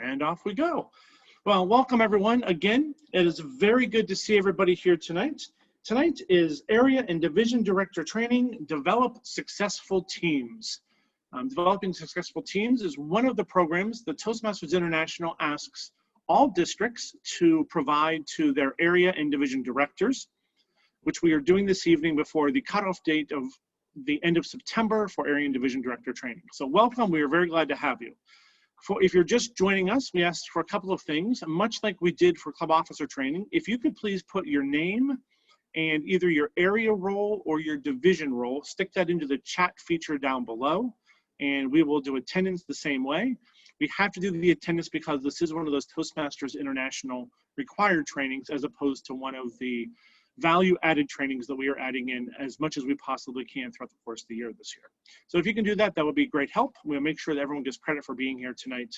And off we go. Well, welcome everyone. Again, it is very good to see everybody here tonight. Tonight is Area and Division Director Training, Develop Successful Teams. Developing Successful Teams is one of the programs that Toastmasters International asks all districts to provide to their area and division directors, which we are doing this evening before the cutoff date of the end of September for area and division director training. So welcome, we are very glad to have you. If you're just joining us, we asked for a couple of things, much like we did for club officer training. If you could please put your name and either your area role or your division role, stick that into the chat feature down below, and we will do attendance the same way. We have to do the attendance because this is one of those Toastmasters International required trainings as opposed to one of the value-added trainings that we are adding in as much as we possibly can throughout the course of the year this year. So if you can do that, that would be great help. We'll make sure that everyone gets credit for being here tonight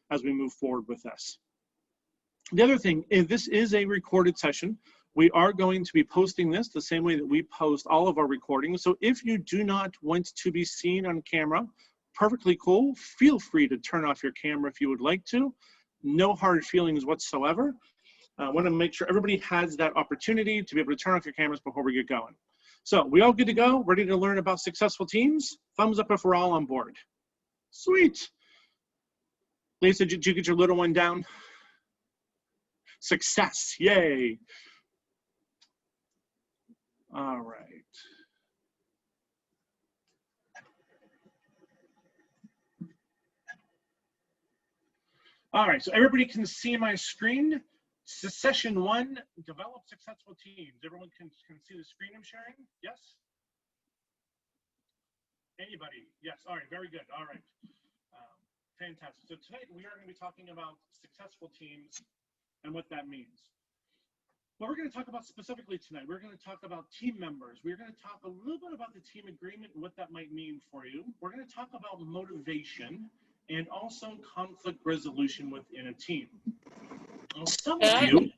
as we move forward with this. The other thing is this is a recorded session. We are going to be posting this the same way that we post all of our recordings. So if you do not want to be seen on camera, perfectly cool. Feel free to turn off your camera if you would like to. No hard feelings whatsoever. I want to make sure everybody has that opportunity to be able to turn off your cameras before we get going. So we all good to go? Ready to learn about successful teams? Thumbs up if we're all on board. Sweet. Lisa, did you get your little one down? Success, yay. All right. All right, so everybody can see my screen. Session 1, develop successful teams. Everyone can see the screen I'm sharing? Yes? Anybody? Yes, all right, very good, all right. Fantastic. So tonight we are going to be talking about successful teams and what that means. What we're going to talk about specifically tonight, we're going to talk about team members. We're going to talk a little bit about the team agreement and what that might mean for you. We're going to talk about motivation and also conflict resolution within a team. Some of you,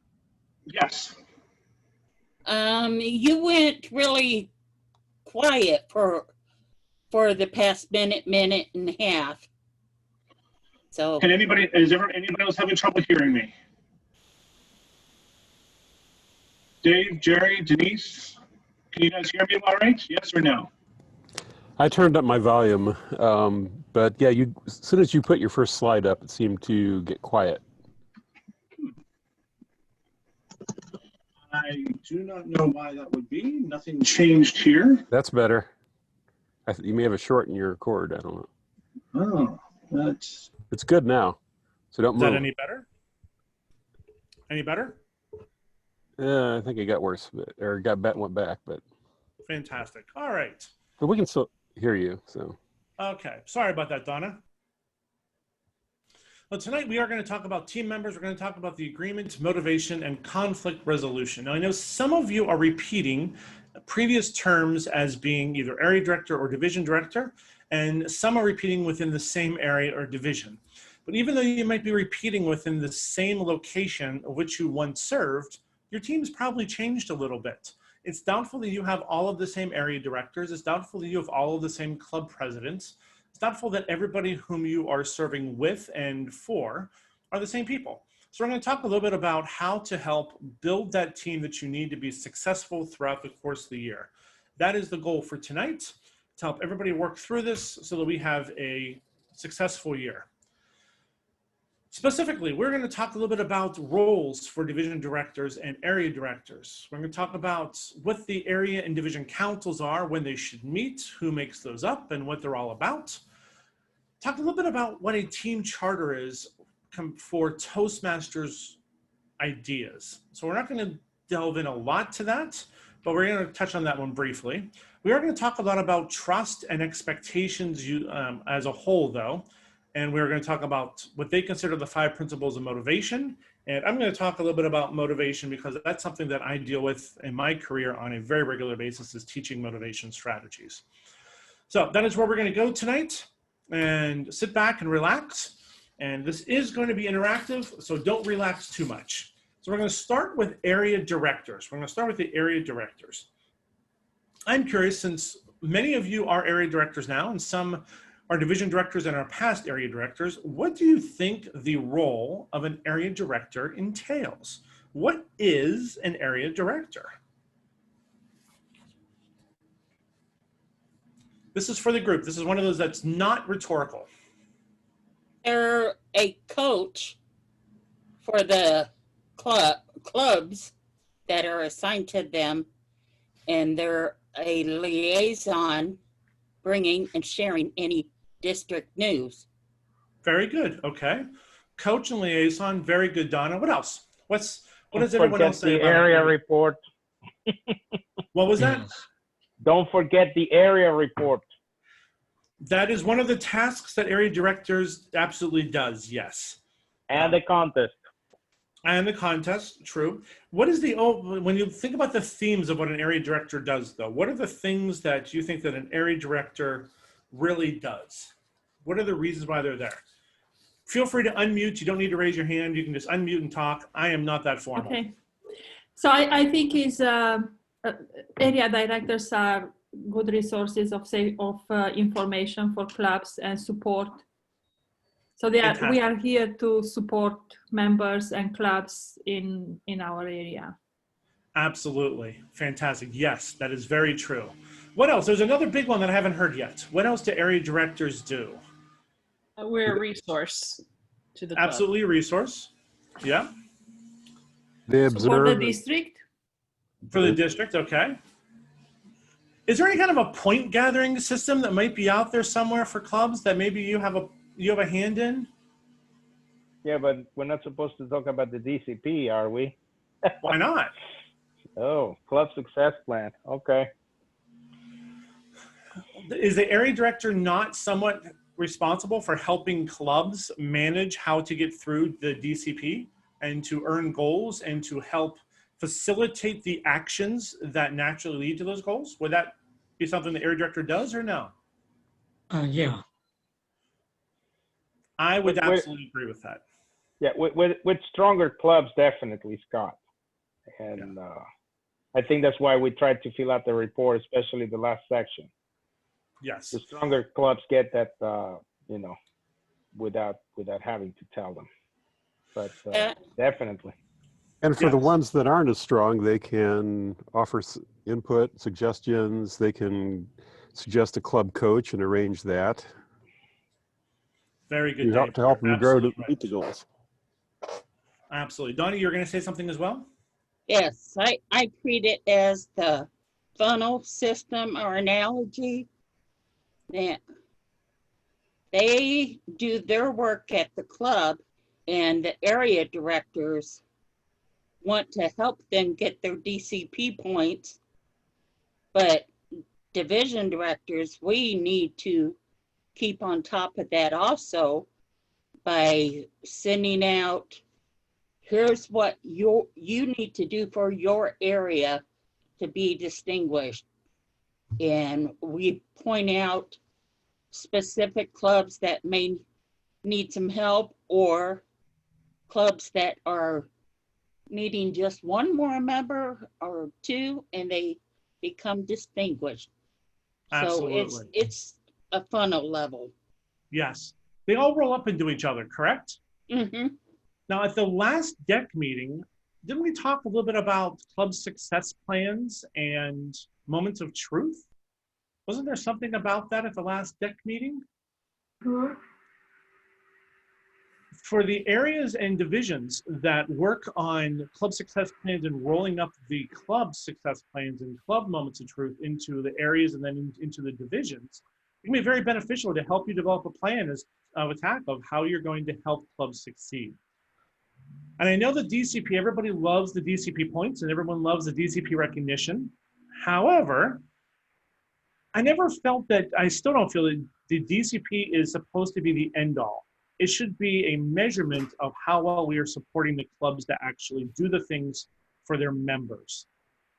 yes. You went really quiet for the past minute and a half. So. Can anybody else having trouble hearing me? Dave, Jerry, Denise, can you guys hear me all right? Yes or no? I turned up my volume, but yeah, as soon as you put your first slide up, it seemed to get quiet. I do not know why that would be. Nothing changed here. That's better. You may have a short in your cord. I don't Oh, know. that's. It's good now. So don't move. Is that any better? Any better? I think it got worse, or went back, but. Fantastic. All right. But we can still hear you. So. Okay. Sorry about that, Donna. Well, tonight we are going to talk about team members. We're going to talk about the agreement, motivation, and conflict resolution. Now, I know some of you are repeating previous terms as being either area director or division director, and some are repeating within the same area or division. But even though you might be repeating within the same location of which you once served, your team's probably changed a little bit. It's doubtful that you have all of the same area directors. It's doubtful that you have all of the same club presidents. It's doubtful that everybody whom you are serving with and for are the same people. So we're going to talk a little bit about how to help build that team that you need to be successful throughout the course of the year. That is the goal for tonight, to help everybody work through this so that we have a successful year. Specifically, we're going to talk a little bit about roles for division directors and area directors. We're going to talk about what the area and division councils are, when they should meet, who makes those up, and what they're all about. Talk a little bit about what a team charter is for Toastmasters ideas. So we're not going to delve in a lot to that, but we're going to touch on that one briefly. We are going to talk a lot about trust and expectations as a whole, though. And we're going to talk about what they consider the 5 principles of motivation. And I'm going to talk a little bit about motivation because that's something that I deal with in my career on a very regular basis, is teaching motivation strategies. So that is where we're going to go tonight, and sit back and relax. And this is going to be interactive, so don't relax too much. So we're going to start with area directors. We're going to start with the area directors. I'm curious, since many of you are area directors now, and some our division directors and our past area directors, what do you think the role of an area director entails? What is an area director? This is for the group. This is one of those that's not rhetorical. They're a coach for the clubs that are assigned to them, and they're a liaison bringing and sharing any district news. Very good. Okay. Coach and liaison. Very good, Donna. What else? What does everyone Forget else say the about area it? report. What was that? Don't forget the area report. That is one of the tasks that area directors absolutely does. Yes. And the contest. And the contest, true. What is when you think about the themes of what an area director does, though, what are the things that you think that an area director really does? What are the reasons why they're there? Feel free to unmute. You don't need to raise your hand. You can just unmute and talk. I am not that formal. Okay. So I think area directors are good resources of information for clubs and support. So we are here to support members and clubs in our area. Absolutely. Fantastic. Yes, that is very true. What else? There's another big one that I haven't heard yet. What else do area directors do? We're a resource to the club. Absolutely a resource. Yeah. They For observe. the district? For the district, okay. Is there any kind of a point gathering system that might be out there somewhere for clubs that maybe you have a hand in? Yeah, but we're not supposed to talk about the DCP, are we? Why not? Oh, club success plan. Okay. Is the area director not somewhat responsible for helping clubs manage how to get through the DCP and to earn goals and to help facilitate the actions that naturally lead to those goals? Would that be something the area director does or no? Yeah. I would absolutely agree with that. Yeah, with stronger clubs, definitely, Scott. And I think that's why we tried to fill out the report, especially the last section. Yes. The stronger clubs get that, without having to tell them. But definitely. And for the Yes. ones that aren't as strong, they can offer input, suggestions. They can suggest a club coach and arrange that Very good. to help Dave. them grow to Absolutely meet the right. goals. Absolutely. Donnie, you're going to say something as well? Yes, I treat it as the funnel system or analogy that they do their work at the club and the area directors want to help them get their DCP points. But division directors, we need to keep on top of that also by sending out, here's what you need to do for your area to be distinguished. And we point out specific clubs that may need some help or clubs that are needing just one more member or two and they become distinguished. Absolutely. So it's a funnel level. Yes. They all roll up into each other, correct? Mm-hmm. Now, at the last DEC meeting, didn't we talk a little bit about club success plans and moments of truth? Wasn't there something about that at the last DEC meeting? For the areas and divisions that work on club success plans and rolling up the club success plans and club moments of truth into the areas and then into the divisions, it can be very beneficial to help you develop a plan of attack of how you're going to help clubs succeed. And I know the DCP, everybody loves the DCP points and everyone loves the DCP recognition. However, I never felt that, I still don't feel that the DCP is supposed to be the end all. It should be a measurement of how well we are supporting the clubs to actually do the things for their members.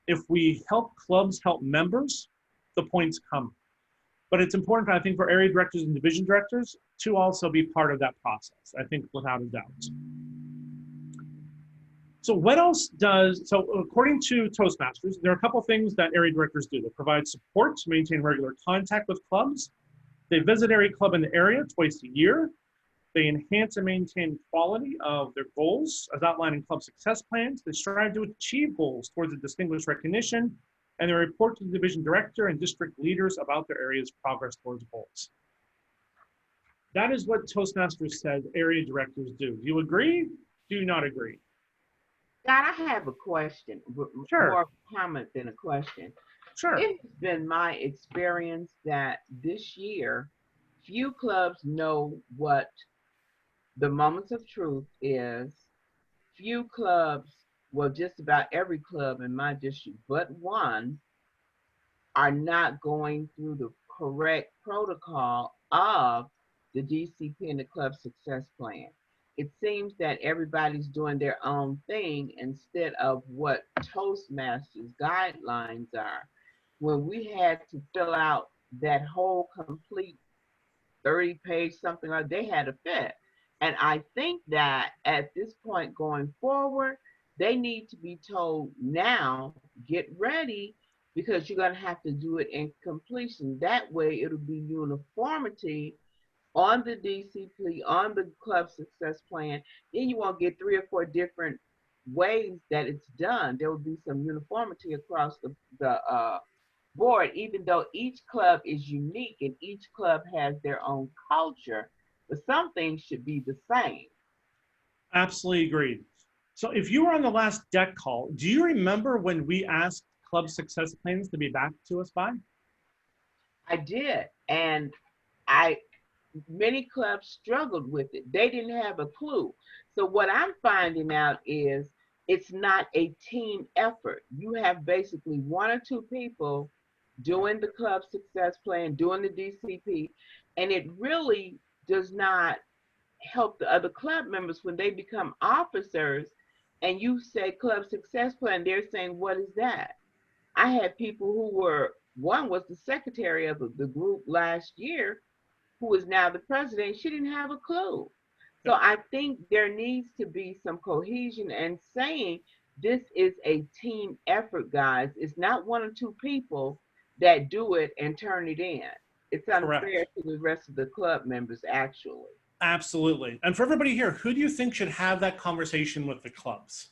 If we help clubs help members, the points come. But it's important, I think, for area directors and division directors to also be part of that process, I think, without a doubt. So what else so according to Toastmasters, there are a couple things that area directors do. They provide support to maintain regular contact with clubs. They visit every club in the area twice a year. They enhance and maintain quality of their goals as outlined in club success plans. They strive to achieve goals towards a distinguished recognition, and they report to the division director and district leaders about their area's progress towards goals. That is what Toastmasters says area directors do. Do you agree? Do you not agree? Scott, I have a question. Sure. More a comment than a question. Sure. It has been my experience that this year, few clubs know what the moments of truth is. Few clubs, well, just about every club in my district, but one, are not going through the correct protocol of the DCP and the club success plan. It seems that everybody's doing their own thing instead of what Toastmasters guidelines are. When we had to fill out that whole complete 30-page something like, they had a fit. And I think that at this point going forward, they need to be told now, get ready, because you're going to have to do it in completion. That way it'll be uniformity on the DCP, on the club success plan. Then you won't get 3 or 4 different ways that it's done. There will be some uniformity across the board, even though each club is unique and each club has their own culture, but some things should be the same. Absolutely agreed. So if you were on the last deck call, do you remember when we asked club success plans to be back to us by? I did, and many clubs struggled with it. They didn't have a clue. So what I'm finding out is it's not a team effort. You have basically 1 or 2 people doing the club success plan, doing the DCP, and it really does not help the other club members when they become officers and you say club success plan, they're saying, what is that? I had people who were, one was the secretary of the group last year, who is now the president. She didn't have a clue. So I think there needs to be some cohesion and saying this is a team effort, guys. It's not 1 or 2 people that do it and turn it in. It's unfair Correct. to the rest of the club members, actually. Absolutely. And for everybody here, who do you think should have that conversation with the clubs?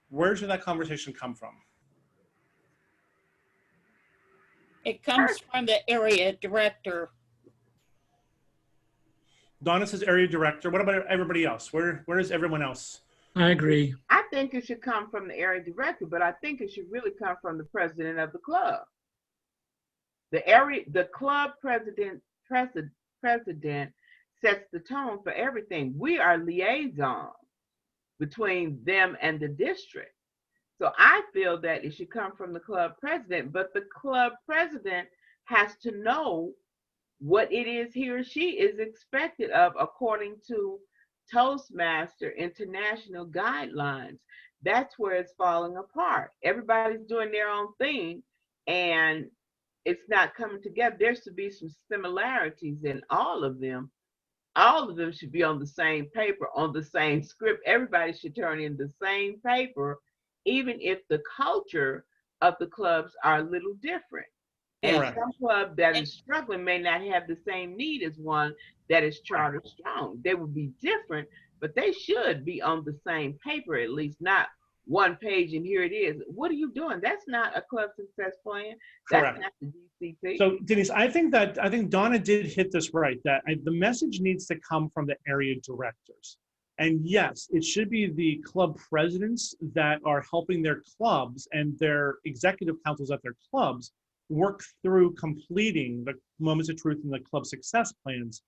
Where should that conversation come from? It comes from the area director. Donna says area director. What about everybody else? Where is everyone else? I agree. I think it should come from the area director, but I think it should really come from the president of the club. The club president sets the tone for everything. We are liaisons between them and the district. So I feel that it should come from the club president, but the club president has to know what it is he or she is expected of according to Toastmaster International guidelines. That's where it's falling apart. Everybody's doing their own thing and it's not coming together. There should be some similarities in all of them. All of them should be on the same paper, on the same script. Everybody should turn in the same paper, even if the culture of the clubs are a little different. And Correct. some club that is struggling may not have the same need as one that is charter strong. They would be different, but they should be on the same paper, at least not 1 page and here it is. What are you doing? That's not a club success plan. Correct. That's not the DCP. So Denise, I think Donna did hit this right, that the message needs to come from the area directors. And yes, it should be the club presidents that are helping their clubs and their executive councils at their clubs work through completing the moments of truth and the club success plans.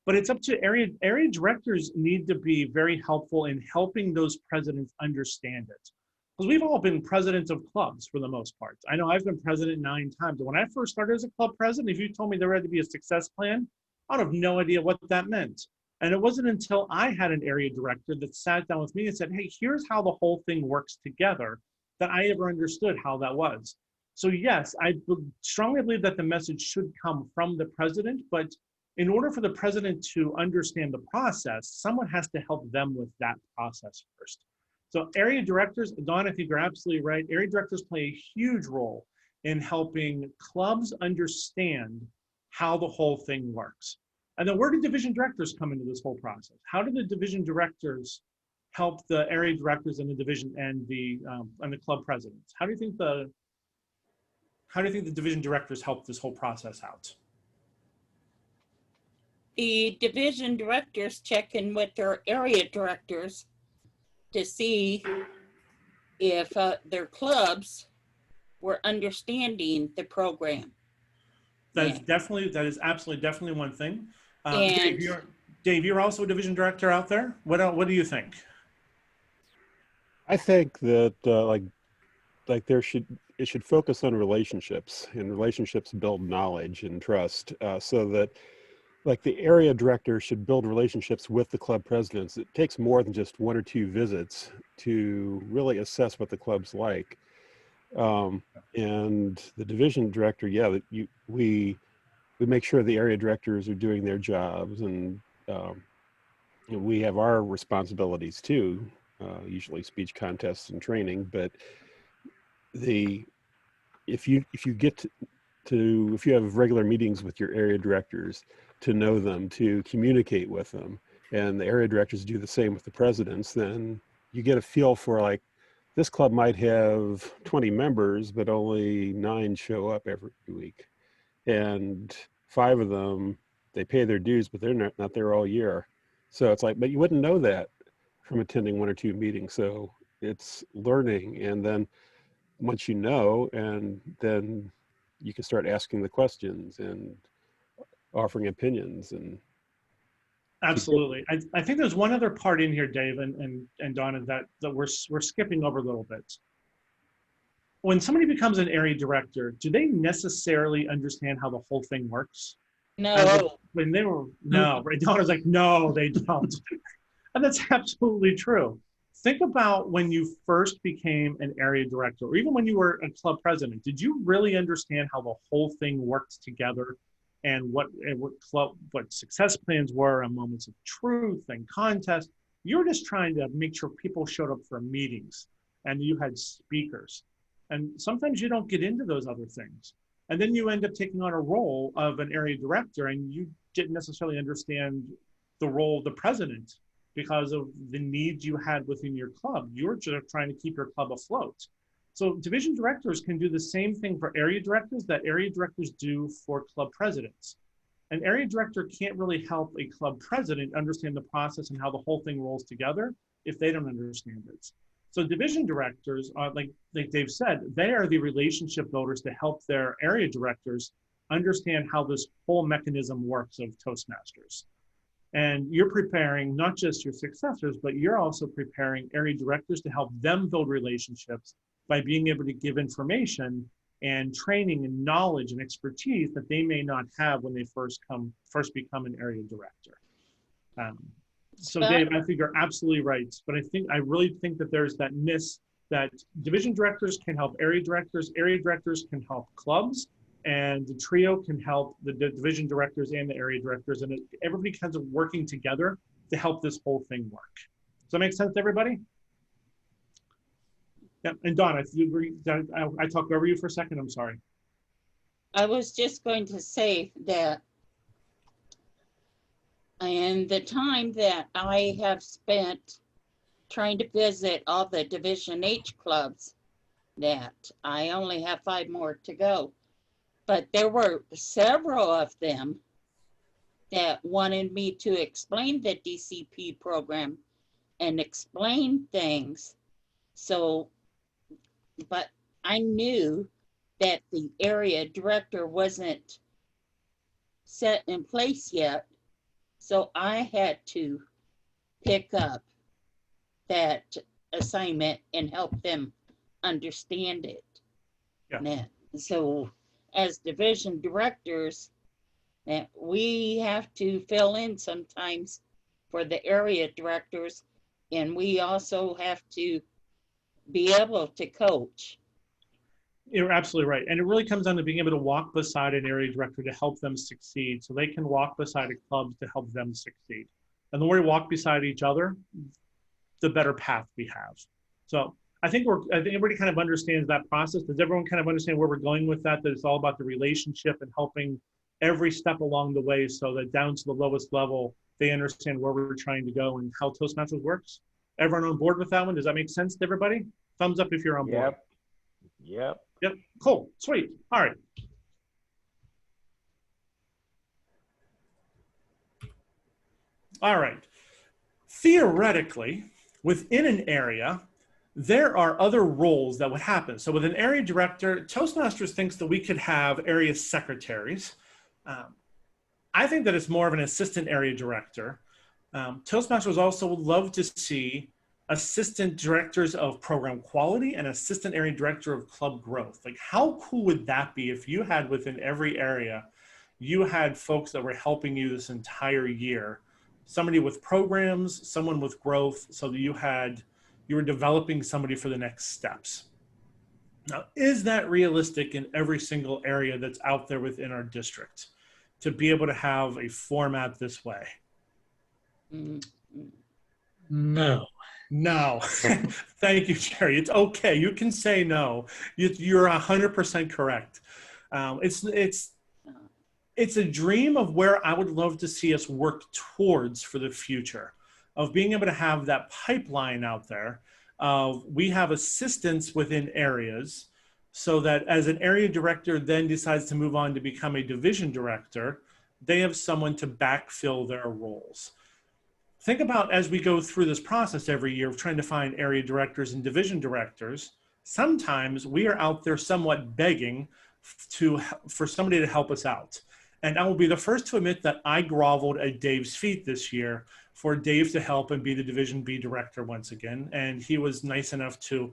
But it's up to area directors need to be very helpful in helping those presidents understand it. Because we've all been presidents of clubs for the most part. I know I've been president 9 times. When I first started as a club president, if you told me there had to be a success plan, I'd have no idea what that meant. And it wasn't until I had an area director that sat down with me and said, hey, here's how the whole thing works together, that I ever understood how that was. So yes, I strongly believe that the message should come from the president, but in order for the president to understand the process, someone has to help them with that process first. So area directors, Dawn, I think you're absolutely right. Area directors play a huge role in helping clubs understand how the whole thing works. And then where do division directors come into this whole process? How do the division directors help the area directors in the division and the club presidents? How do you think the division directors help this whole process out? The division directors check in with their area directors to see if their clubs were understanding the program. That is absolutely definitely one thing. And Dave, you're also a division director out there. What do you think? I think that it should focus on relationships, and relationships build knowledge and trust, so that like the area director should build relationships with the club presidents. It takes more than just 1 or 2 visits to really assess what the club's like. And the division director, we make sure the area directors are doing their jobs, and we have our responsibilities too, usually speech contests and training. But if you have regular meetings with your area directors, to know them, to communicate with them, and the area directors do the same with the presidents, then you get a feel for, like, this club might have 20 members, but only 9 show up every week. And 5 of them, they pay their dues, but they're not there all year. So it's like, but you wouldn't know that from attending 1 or 2 meetings. So it's learning. And then once you know, and then you can start asking the questions and offering opinions. And Absolutely. I think there's one other part in here, Dave and Donna, that we're skipping over a little bit. When somebody becomes an area director, do they necessarily understand how the whole thing works? no, Right? Donna's like, no, they don't. And that's absolutely true. Think about when you first became an area director, or even when you were a club president. Did you really understand how the whole thing worked together, and what success plans were, and moments of truth and contests? You were just trying to make sure people showed up for meetings, and you had speakers. And sometimes you don't get into those other things. And then you end up taking on a role of an area director, and you didn't necessarily understand the role of the president because of the needs you had within your club. You were just trying to keep your club afloat. So division directors can do the same thing for area directors that area directors do for club presidents. An area director can't really help a club president understand the process and how the whole thing rolls together if they don't understand it. So division directors, like Dave said, they are the relationship builders to help their area directors understand how this whole mechanism works of Toastmasters. And you're preparing not just your successors, but you're also preparing area directors to help them build relationships by being able to give information and training and knowledge and expertise that they may not have when they first become an area director. So Dave, I think you're absolutely right. But I really think that there's that miss that division directors can help area directors can help clubs, and the trio can help the division directors and the area directors, and everybody kinds of working together to help this whole thing work. Does that make sense to everybody? Yeah, and Donna, I talked over you for a second, I'm sorry. I was just going to say that in the time that I have spent trying to visit all the Division H clubs, that I only have 5 more to go, but there were several of them that wanted me to explain the DCP program and explain things. So, but I knew that the area director wasn't set in place yet. So I had to pick up that assignment and help them understand it. Yeah. So as division directors, that we have to fill in sometimes for the area directors, and we also have to be able to coach. You're absolutely right. And it really comes down to being able to walk beside an area director to help them succeed, so they can walk beside a club to help them succeed. And the more we walk beside each other, the better path we have. So I think everybody kind of understands that process. Does everyone kind of understand where we're going with that? That it's all about the relationship and helping every step along the way so that down to the lowest level, they understand where we're trying to go and how Toastmasters works. Everyone on board with that one? Does that make sense to everybody? Thumbs up if you're on board. Yep. Yep, cool, sweet, all right. All right, theoretically, within an area, there are other roles that would happen. So with an area director, Toastmasters thinks that we could have area secretaries. I think that it's more of an assistant area director. Toastmasters also would love to see assistant directors of program quality and assistant area director of club growth. Like, how cool would that be if you had within every area, you had folks that were helping you this entire year, somebody with programs, someone with growth, so that you were developing somebody for the next steps. Now, is that realistic in every single area that's out there within our district to be able to have a format this way? No. No. Thank you, Jerry. It's okay. You can say no. You're 100% correct. It's a dream of where I would love to see us work towards for the future, of being able to have that pipeline out there. We have assistants within areas so that as an area director then decides to move on to become a division director, they have someone to backfill their roles. Think about, as we go through this process every year of trying to find area directors and division directors, sometimes we are out there somewhat begging for somebody to help us out. And I will be the first to admit that I groveled at Dave's feet this year for Dave to help and be the Division B director once again. And he was nice enough to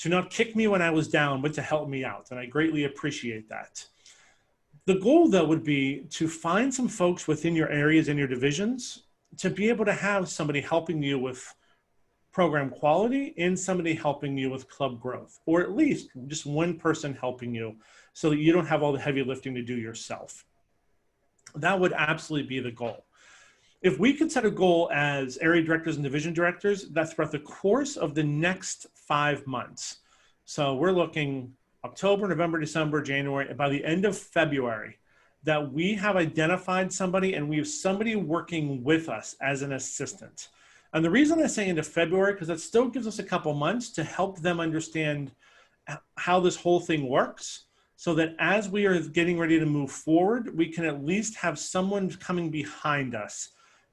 not kick me when I was down, but to help me out. And I greatly appreciate that. The goal, though, would be to find some folks within your areas and your divisions to be able to have somebody helping you with program quality and somebody helping you with club growth, or at least just one person helping you so that you don't have all the heavy lifting to do yourself. That would absolutely be the goal. If we could set a goal as area directors and division directors, that throughout the course of the next 5 months, so we're looking October, November, December, January, and by the end of February, that we have identified somebody and we have somebody working with us as an assistant. And the reason I say into February, because that still gives us a couple months to help them understand how this whole thing works, so that as we are getting ready to move forward, we can at least have someone coming behind us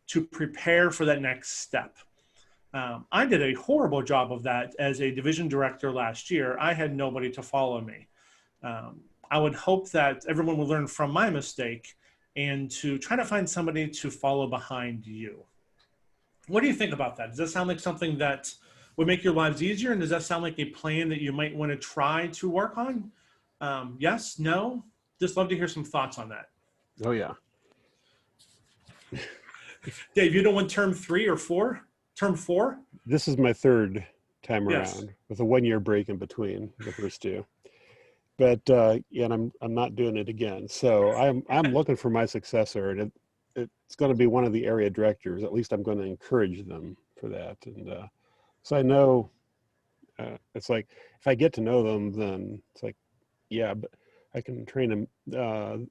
to prepare for that next step. I did a horrible job of that as a division director last year. I had nobody to follow me. I would hope that everyone will learn from my mistake and to try to find somebody to follow behind you. What do you think about that? Does that sound like something that would make your lives easier? And does that sound like a plan that you might want to try to work on? Yes, no? Just love to hear some thoughts on that. Oh, yeah. Dave, you don't want term 3 or 4? Term 4? This is my third time Yes. around with a 1-year break in between the first two. But yeah, and I'm not doing it again. So I'm looking for my successor, and it's going to be one of the area directors. At least I'm going to encourage them for that. And so I know it's like if I get to know them, then it's like, yeah, but I can train them.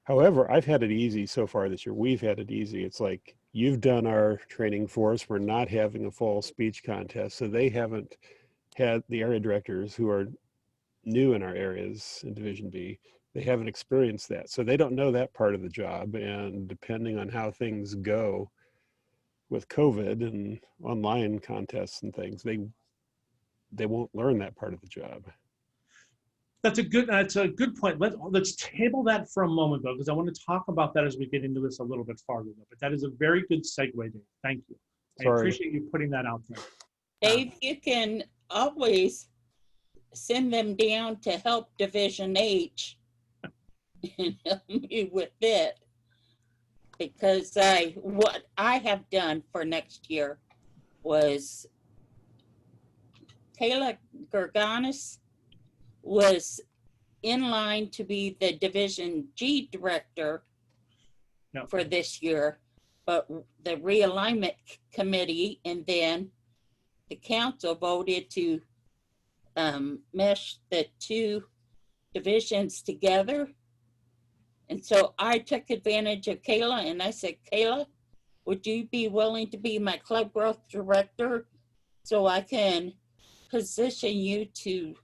However, I've had it easy so far this year. We've had it easy. It's like you've done our training for us. We're not having a fall speech contest, so they haven't had the area directors who are new in our areas in Division B. They haven't experienced that, so they don't know that part of the job. And depending on how things go with COVID and online contests and things, they won't learn that part of the job. That's a good point. Let's table that for a moment, though, because I want to talk about that as we get into this a little bit farther. But that is a very good segue, Dave. Thank you. I appreciate you putting that out there. Dave, you can always send them down to help Division H and help me with it. Because what I have done for next year was Kayla Gerganis was in line to be the Division G director for this year, but the realignment committee and then the council voted to mesh the two divisions together. And so I took advantage of Kayla and I said, Kayla, would you be willing to be my club growth director so I can position you to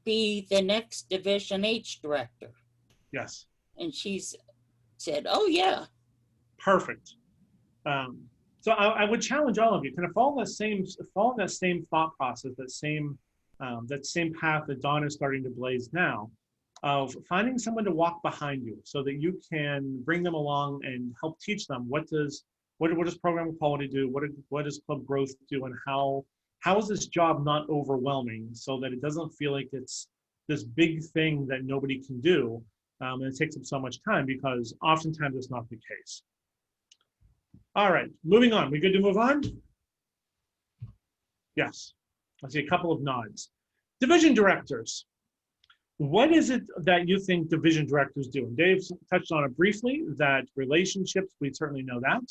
be the next Division H director? Yes. And she's said, oh yeah. Perfect. So I would challenge all of you, kind of follow that same thought process, that same path that Dawn is starting to blaze now, of finding someone to walk behind you so that you can bring them along and help teach them what does program quality do, what does club growth do, and how is this job not overwhelming, so that it doesn't feel like it's this big thing that nobody can do, and it takes up so much time, because oftentimes it's not the case. All right, moving on. We good to move on? Yes. I see a couple of nods. Division directors. What is it that you think division directors do? And Dave touched on it briefly, that relationships, we certainly know that,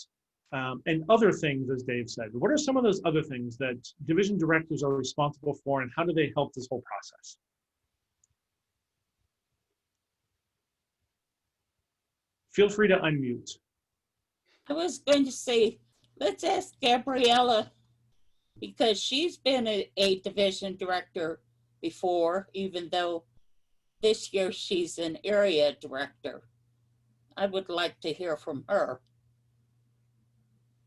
and other things, as Dave said. What are some of those other things that division directors are responsible for, and how do they help this whole process? Feel free to unmute. I was going to say, let's ask Gabriella, because she's been a division director before, even though this year she's an area director. I would like to hear from her.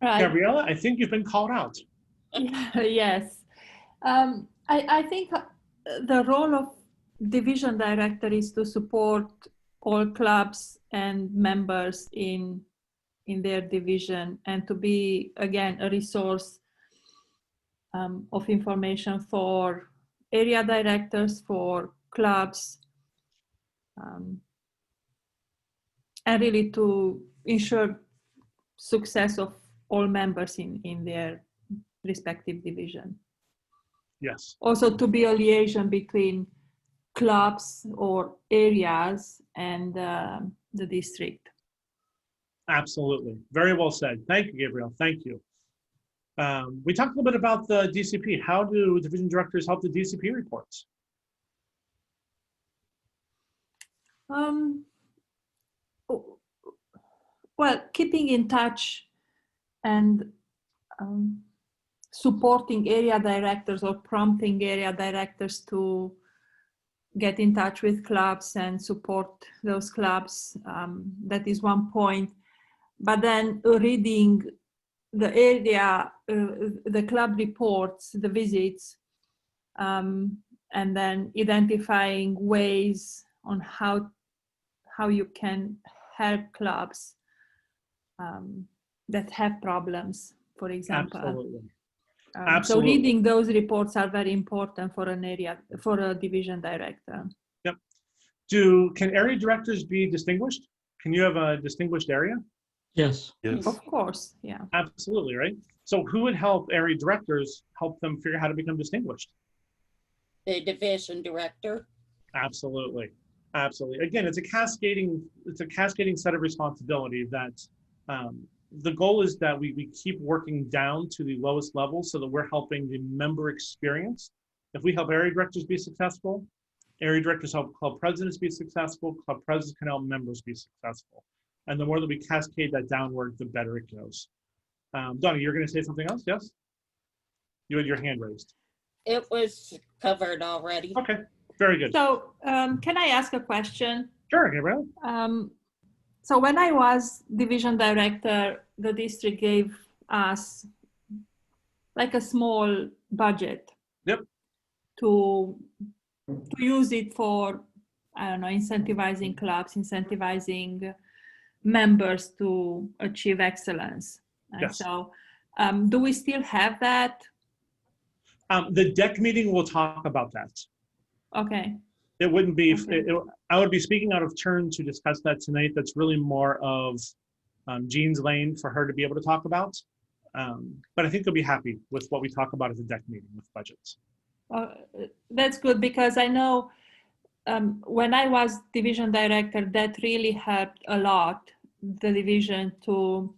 Right. Gabriella, I think you've been called out. Yes. I think the role of division director is to support all clubs and members in their division, and to be, again, a resource of information for area directors, for clubs, and really to ensure success of all members in their respective division. Yes. Also to be a liaison between clubs or areas and the district. Absolutely. Very well said. Thank you, Gabriel. Thank you. We talked a little bit about the DCP. How do division directors help the DCP reports? Well, keeping in touch and supporting area directors or prompting area directors to get in touch with clubs and support those clubs. That is one point. But then reading the area, the club reports, the visits, and then identifying ways on how you can help clubs that have problems, for example. Absolutely. So Absolutely. reading those reports are very important for a division director. Yep. Can area directors be distinguished? Can you have a distinguished area? Yes. Yes. Of course, yeah. Absolutely, right? So who would help area directors help them figure out how to become distinguished? The division director. Absolutely. Absolutely. Again, it's a cascading set of responsibility that the goal is that we keep working down to the lowest level so that we're helping the member experience. If we help area directors be successful, area directors help club presidents be successful, club presidents can help members be successful. And the more that we cascade that downward, the better it goes. Donna, you're going to say something else? Yes? You had your hand raised. It was covered already. Okay, very good. So can I ask a question? Sure, Gabriel. So when I was division director, the district gave us like a small budget. Yep. To use it for, I don't know, incentivizing clubs, incentivizing members to achieve excellence. And Yes. so do we still have that? The deck meeting will talk about that. Okay. It wouldn't be, Okay. I would be speaking out of turn to discuss that tonight. That's really more of Jean's lane for her to be able to talk about. But I think you'll be happy with what we talk about at the deck meeting with budgets. That's good, because I know when I was division director, that really helped a lot the division to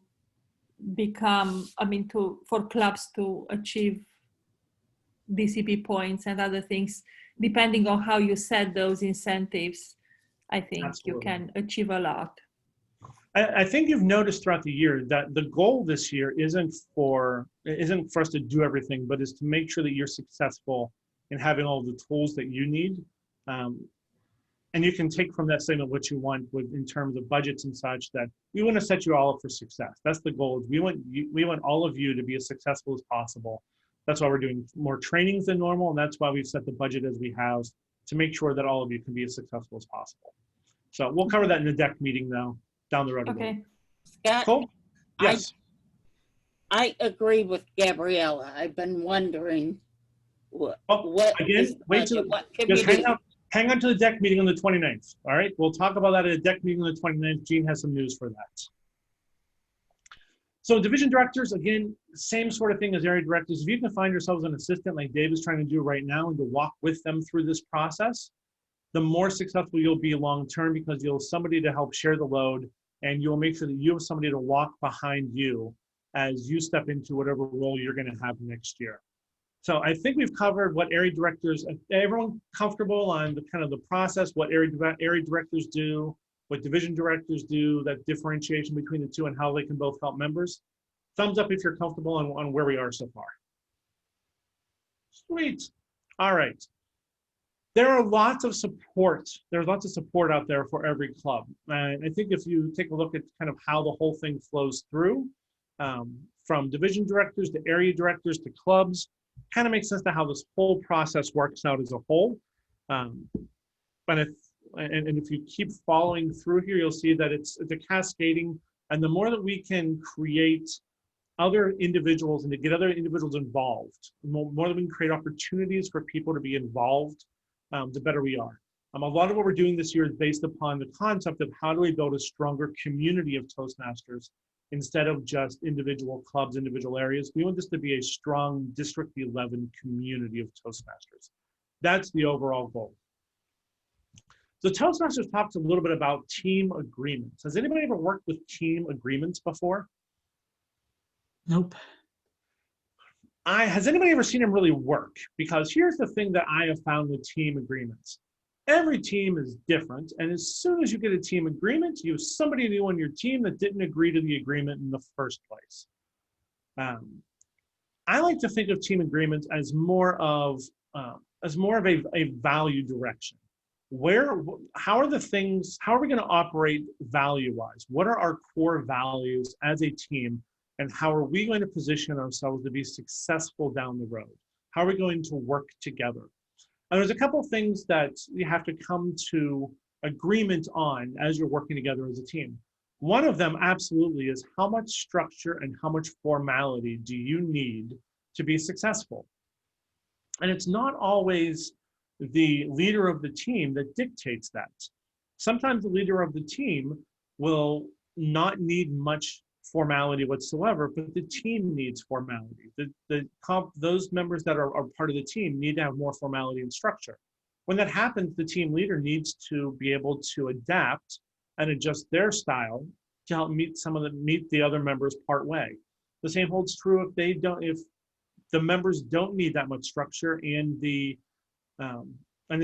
become, for clubs to achieve DCP points and other things, depending on how you set those incentives. I think you Absolutely. can achieve a lot. I think you've noticed throughout the year that the goal this year isn't for us to do everything, but is to make sure that you're successful in having all the tools that you need. And you can take from that statement what you want in terms of budgets and such, that we want to set you all up for success. That's the goal. We want all of you to be as successful as possible. That's why we're doing more trainings than normal, and that's why we've set the budget as we have, to make sure that all of you can be as successful as possible. So we'll cover that in the deck meeting though, down the road. a little. Okay. Scott, Cool. Yes. I agree with Gabriella. I've been wondering what Again, is the wait till budget? What can we just do? hang on to the deck meeting on the 29th. All right, we'll talk about that at a deck meeting on the 29th. Gene has some news for that. So division directors, again, same sort of thing as area directors. If you can find yourselves an assistant like Dave is trying to do right now and to walk with them through this process, the more successful you'll be long-term, because you'll have somebody to help share the load, and you'll make sure that you have somebody to walk behind you as you step into whatever role you're going to have next year. So I think we've covered what area directors, everyone comfortable on the kind of the process, what area directors do, what division directors do, that differentiation between the two and how they can both help members. Thumbs up if you're comfortable on where we are so far. Sweet. All right. There are lots of support. There's lots of support out there for every club. And I think if you take a look at kind of how the whole thing flows through, from division directors to area directors to clubs, kind of makes sense to how this whole process works out as a whole. But if you keep following through here, you'll see that it's a cascading. And the more that we can create other individuals and to get other individuals involved, the more that we can create opportunities for people to be involved, the better we are. A lot of what we're doing this year is based upon the concept of how do we build a stronger community of Toastmasters instead of just individual clubs, individual areas. We want this to be a strong District 11 community of Toastmasters. That's the overall goal. So Toastmasters talks a little bit about team agreements. Has anybody ever worked with team agreements before? Nope. Has anybody ever seen them really work? Because here's the thing that I have found with team agreements. Every team is different, and as soon as you get a team agreement, you have somebody new on your team that didn't agree to the agreement in the first place. I like to think of team agreements as more of a value direction. How are we going to operate value-wise? What are our core values as a team, and how are we going to position ourselves to be successful down the road? How are we going to work together? And there's a couple things that you have to come to agreement on as you're working together as a team. One of them absolutely is how much structure and how much formality do you need to be successful? And it's not always the leader of the team that dictates that. Sometimes the leader of the team will not need much formality whatsoever, but the team needs formality. Those members that are part of the team need to have more formality and structure. When that happens, the team leader needs to be able to adapt and adjust their style to help meet the other members part way. The same holds true if the members don't need that much structure and the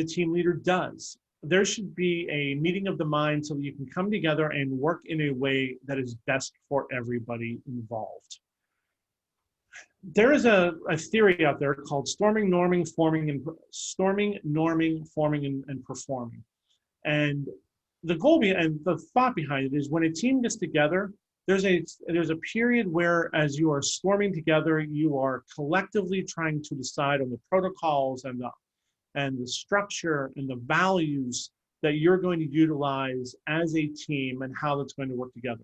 team leader does. There should be a meeting of the mind so that you can come together and work in a way that is best for everybody involved. There is a theory out there called storming, norming, forming, and performing. And the goal and the thought behind it is when a team gets together, there's a period where as you are storming together, you are collectively trying to decide on the protocols and the structure and the values that you're going to utilize as a team and how that's going to work together.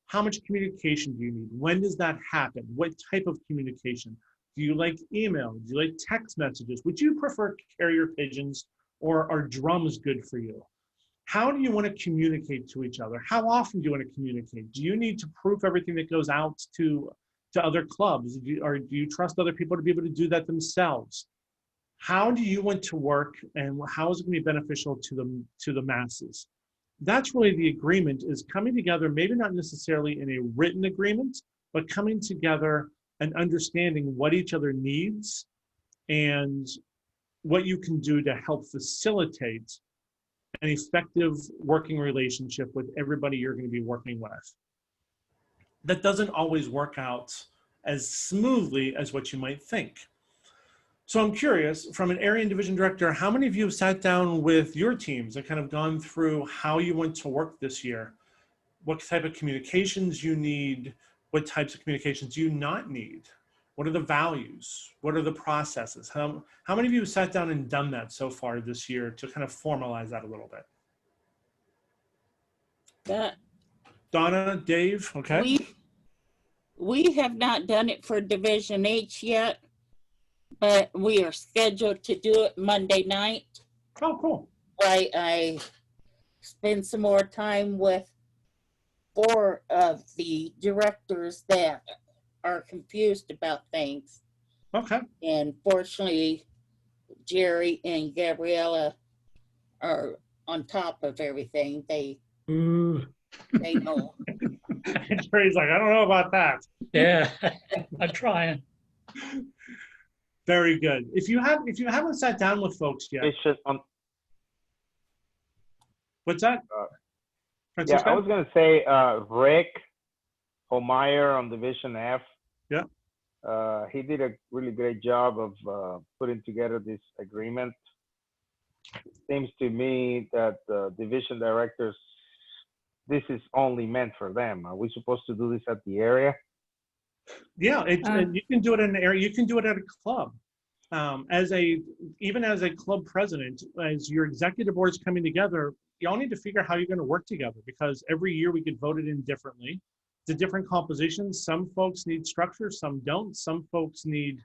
How much communication do you need? When does that happen? What type of communication? Do you like email? Do you like text messages? Would you prefer carrier pigeons, or are drums good for you? How do you want to communicate to each other? How often do you want to communicate? Do you need to proof everything that goes out to other clubs? Or do you trust other people to be able to do that themselves? How do you want to work, and how is it going to be beneficial to the masses? That's really the agreement, is coming together, maybe not necessarily in a written agreement, but coming together and understanding what each other needs and what you can do to help facilitate an effective working relationship with everybody you're going to be working with. That doesn't always work out as smoothly as what you might think. So I'm curious, from an area and division director, how many of you have sat down with your teams and kind of gone through how you went to work this year? What type of communications you need? What types of communications do you not need? What are the values? What are the processes? How many of you have sat down and done that so far this year to kind of formalize that a little bit? That Donna, Dave, okay. we have not done it for Division H yet, but we are scheduled to do it Monday night. Oh, cool. I spend some more time with 4 of the directors that are confused about things. Okay. And fortunately, Jerry and Gabriella are on top of everything. They Ooh, know. Jerry's like, I don't know about that. yeah, I'm trying. Very good. If you haven't sat down with folks yet, It's just what's that? yeah, Francisco? I was gonna say Rick Holmeyer on Division F. Yeah. He did a really great job of putting together this agreement. Seems to me that the division directors, this is only meant for them. Are we supposed to do this at the area? Yeah, you can do it in an area. You can do it at a club. Even as a club president, as your executive board is coming together, y'all need to figure out how you're going to work together, because every year we get voted in differently. It's a different composition. Some folks need structure, some don't. Some folks need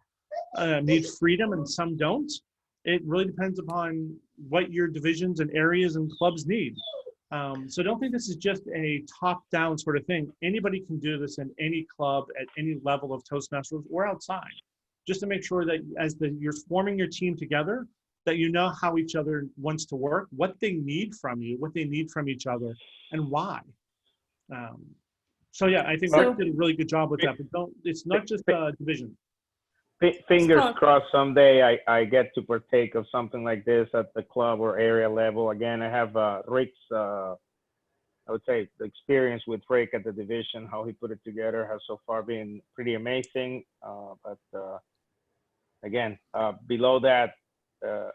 freedom, and some don't. It really depends upon what your divisions and areas and clubs need. So don't think this is just a top-down sort of thing. Anybody can do this in any club at any level of Toastmasters or outside. Just to make sure that as you're forming your team together, that you know how each other wants to work, what they need from you, what they need from each other, and why. So yeah, I think Mark did a really good job with that. But it's not just a division. Fingers crossed someday I get to partake of something like this at the club or area level. Again, I have Rick's, I would say the experience with Rick at the division, how he put it together has so far been pretty amazing. But again, below that,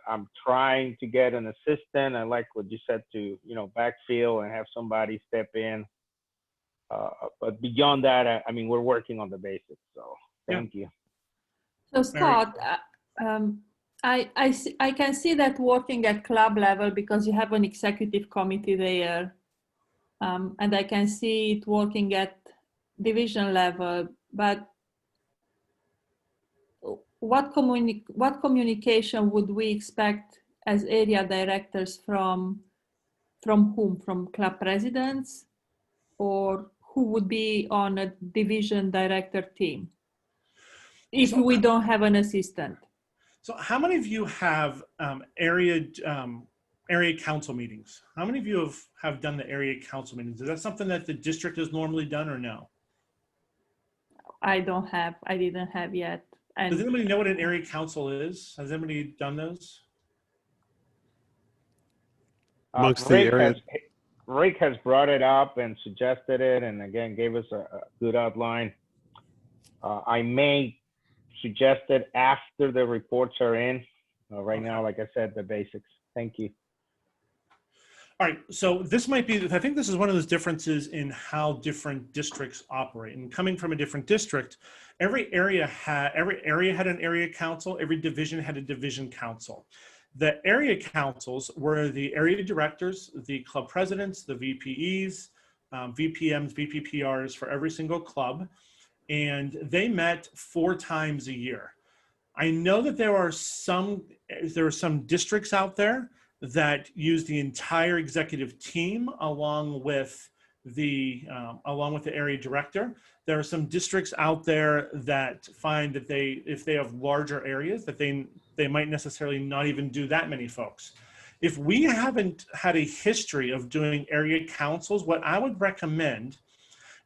I'm trying to get an assistant. I like what you said to, backfill and have somebody step in. But beyond that, I mean, we're working on the basics. So thank you. So Scott, I can see that working at club level because you have an executive committee there, and I can see it working at division level. But what communication would we expect as area directors from whom? From club presidents, or who would be on a division director team if we don't have an assistant? So how many of you have area council meetings? How many of you have done the area council meetings? Is that something that the district has normally done or no? I didn't have yet. And does anybody know what an area council is? Has anybody done those? Rick has brought it up and suggested it, and again gave us a good outline. I may suggest it after the reports are in. Right now, like I said, the basics. Thank you. All right, so this might be, I think this is one of those differences in how different districts operate. And coming from a different district, every area had an area council, every division had a division council. The area councils were the area directors, the club presidents, the VPEs, VPMs, VPPRs for every single club, and they met 4 times a year. I know that there are some districts out there that use the entire executive team along with the area director. There are some districts out there that find that if they have larger areas, that they might necessarily not even do that many folks. If we haven't had a history of doing area councils, what I would recommend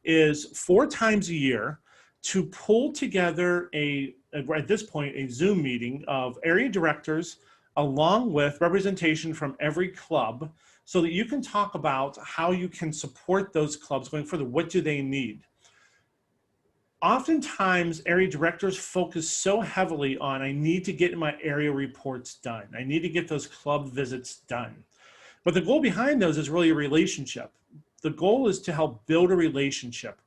is 4 times a year to pull together at this point, a Zoom meeting of area directors along with representation from every club so that you can talk about how you can support those clubs going further. What do they need? Oftentimes, area directors focus so heavily on, I need to get my area reports done. I need to get those club visits done. But the goal behind those is really a relationship. The goal is to help build a relationship.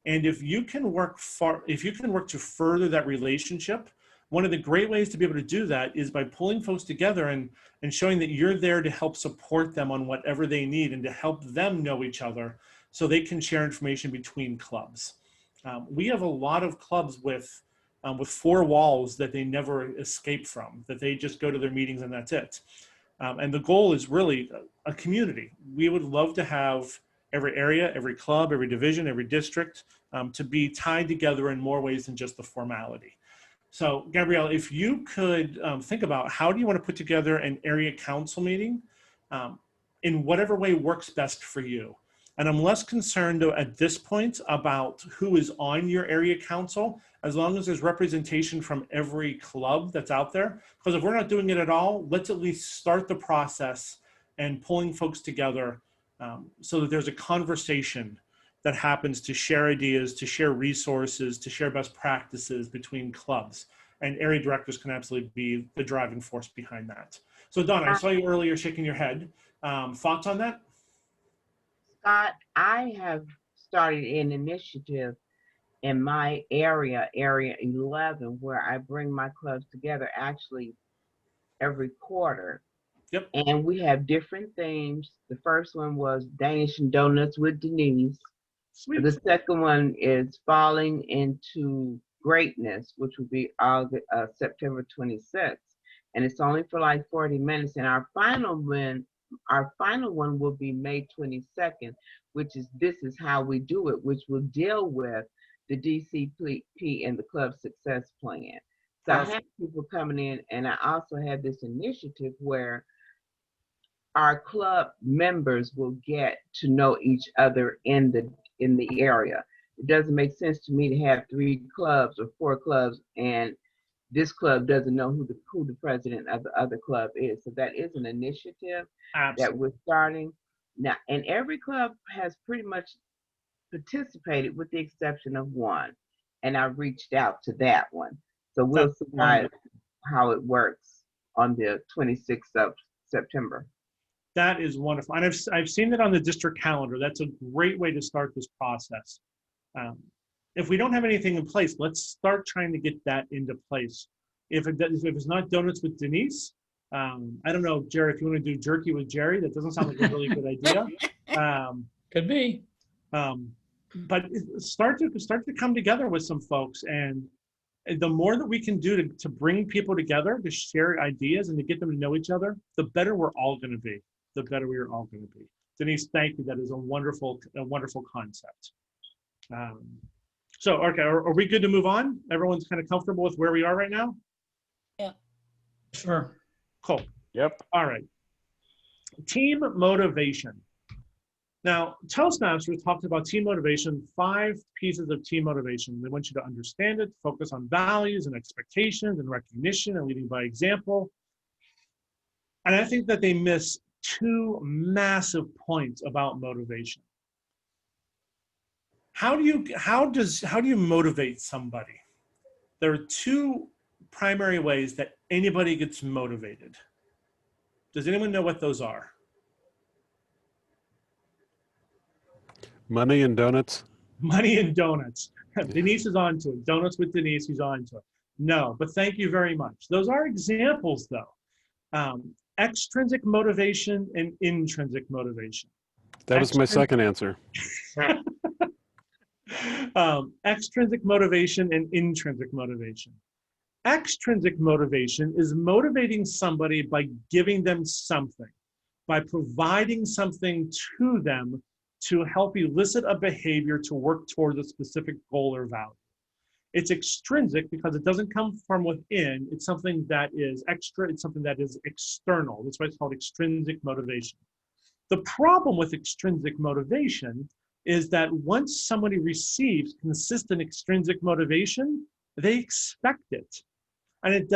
And if you can work to further that relationship, one of the great ways to be able to do that is by pulling folks together and showing that you're there to help support them on whatever they need and to help them know each other so they can share information between clubs. We have a lot of clubs with 4 walls that they never escape from, that they just go to their meetings and that's it. And the goal is really a community. We would love to have every area, every club, every division, every district to be tied together in more ways than just the formality. So Gabrielle, if you could think about how do you want to put together an area council meeting in whatever way works best for you. And I'm less concerned at this point about who is on your area council, as long as there's representation from every club that's out there. Because if we're not doing it at all, let's at least start the process and pulling folks together so that there's a conversation that happens to share ideas, to share resources, to share best practices between clubs. And area directors can absolutely be the driving force behind that. So Donna, I saw you earlier shaking your head. Thoughts on that? Scott, I have started an initiative in my area, Area 11, where I bring my clubs together actually every quarter. Yep. And we have different themes. The first one was Danish and Donuts with Denise. Sweet. The second one is Falling into Greatness, which will be September 26th. And it's only for like 40 minutes. And our final one will be May 22nd, which is This Is How We Do It, which will deal with the DCP and the club success plan. So I have people coming in, and I also have this initiative where our club members will get to know each other in the area. It doesn't make sense to me to have 3 clubs or 4 clubs and this club doesn't know who the president of the other club is. So that is an initiative that we're starting now. And every club has pretty much participated with the exception of one. And I reached out to that one. So we'll see how it works on the 26th of September. That is wonderful. And I've seen it on the district calendar. That's a great way to start this process. If we don't have anything in place, let's start trying to get that into place. If it's not Donuts with Denise, I don't know, Jerry, if you want to do Jerky with Jerry, that doesn't sound like a really good idea. Could be. But start to come together with some folks, and the more that we can do to bring people together, to share ideas and to get them to know each other, the better we're all going to be. The better we are all going to be. Denise, thank you. That is a wonderful concept. So, okay, are we good to move on? Everyone's kind of comfortable with where we are right now? Yeah. Sure. Cool. Yep. All right. Team motivation. Now, Toastmasters talked about team motivation, 5 pieces of team motivation. They want you to understand it, focus on values and expectations and recognition and leading by example. And I think that they miss 2 massive points about motivation. How do you motivate somebody? There are 2 primary ways that anybody gets motivated. Does anyone know what those are? Money and donuts. Money and donuts. Denise is on to it. Donuts with Denise, he's on to it. No, but thank you very much. Those are examples though. Extrinsic motivation and intrinsic motivation. That was my second answer. Extrinsic motivation and intrinsic motivation. Extrinsic motivation is motivating somebody by giving them something, by providing something to them to help elicit a behavior to work towards a specific goal or value. It's extrinsic because it doesn't come from within. It's something that is extra. It's something that is external. That's why it's called extrinsic motivation. The problem with extrinsic motivation is that once somebody receives consistent extrinsic motivation, they expect it. And it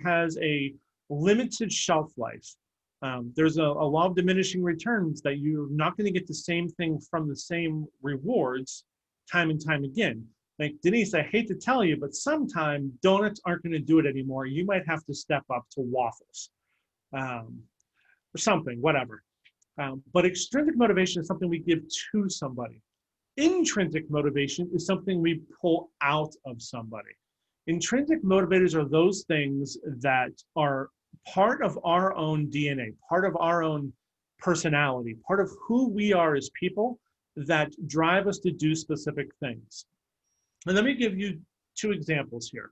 has a limited shelf life. There's a law of diminishing returns that you're not going to get the same thing from the same rewards time and time again. Like Denise, I hate to tell you, but sometime donuts aren't going to do it anymore. You might have to step up to waffles or something, whatever. But extrinsic motivation is something we give to somebody. Intrinsic motivation is something we pull out of somebody. Intrinsic motivators are those things that are part of our own DNA, part of our own personality, part of who we are as people that drive us to do specific things. And let me give you two examples here.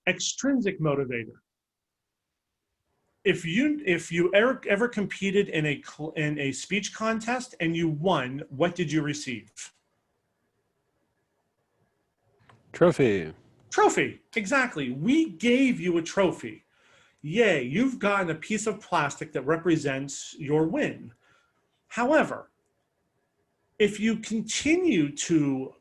Extrinsic motivator. If you ever competed in a speech contest and you won, what did you receive? Trophy. Trophy, exactly. We gave you a trophy. Yay, you've gotten a piece of plastic that represents your win. However, if you continue to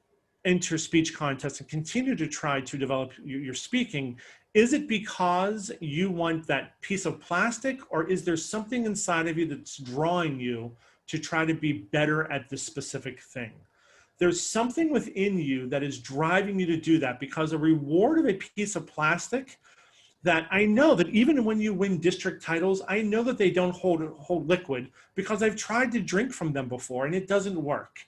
enter speech contests and continue to try to develop your speaking, is it because you want that piece of plastic, or is there something inside of you that's drawing you to try to be better at this specific thing? There's something within you that is driving you to do that, because a reward of a piece of plastic that I know that even when you win district titles, I know that they don't hold liquid, because I've tried to drink from them before and it doesn't work.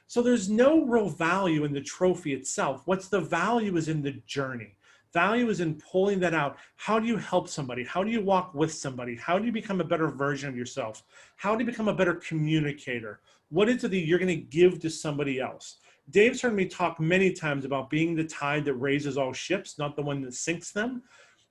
So there's no real value in the trophy itself. What's the value is in the journey. Value is in pulling that out. How do you help somebody? How do you walk with somebody? How do you become a better version of yourself? How do you become a better communicator? What is it that you're going to give to somebody else? Dave's heard me talk many times about being the tide that raises all ships, not the one that sinks them,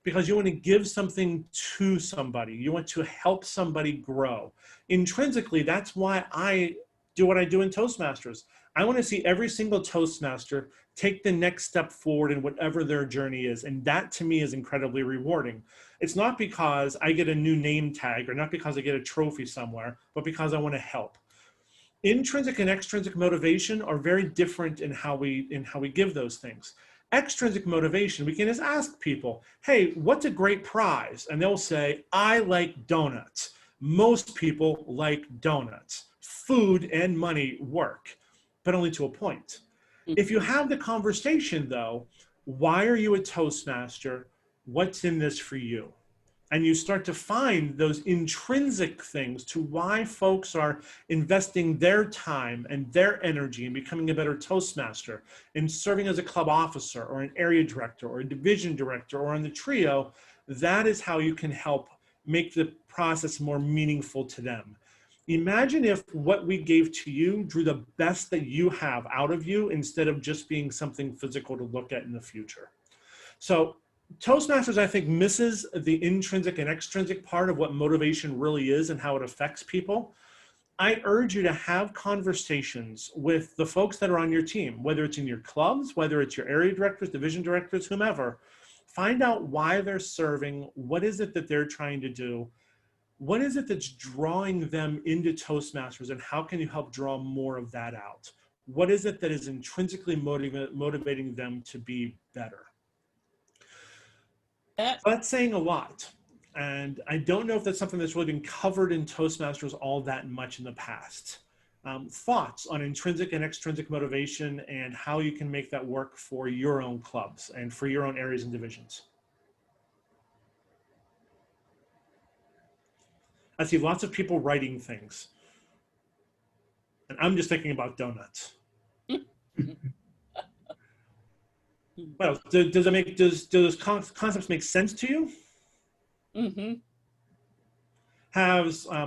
because you want to give something to somebody. You want to help somebody grow. Intrinsically, that's why I do what I do in Toastmasters. I want to see every single Toastmaster take the next step forward in whatever their journey is. And that to me is incredibly rewarding. It's not because I get a new name tag or not because I get a trophy somewhere, but because I want to help. Intrinsic and extrinsic motivation are very different in how we give those things. Extrinsic motivation, we can just ask people, hey, what's a great prize? And they'll say, I like donuts. Most people like donuts. Food and money work, but only to a point. If you have the conversation though, why are you a Toastmaster? What's in this for you? And you start to find those intrinsic things to why folks are investing their time and their energy in becoming a better Toastmaster, in serving as a club officer or an area director or a division director or on the trio. That is how you can help make the process more meaningful to them. Imagine if what we gave to you drew the best that you have out of you instead of just being something physical to look at in the future. So Toastmasters, I think, misses the intrinsic and extrinsic part of what motivation really is and how it affects people. I urge you to have conversations with the folks that are on your team, whether it's in your clubs, whether it's your area directors, division directors, whomever. Find out why they're serving. What is it that they're trying to do? What is it that's drawing them into Toastmasters, and how can you help draw more of that out? What is it that is intrinsically motivating them to be better? That's saying a lot. And I don't know if that's something that's really been covered in Toastmasters all that much in the past. Thoughts on intrinsic and extrinsic motivation and how you can make that work for your own clubs and for your own areas and divisions. I see lots of people writing things. And I'm just thinking about donuts. Well, does those concepts make sense to you? Mm-hmm.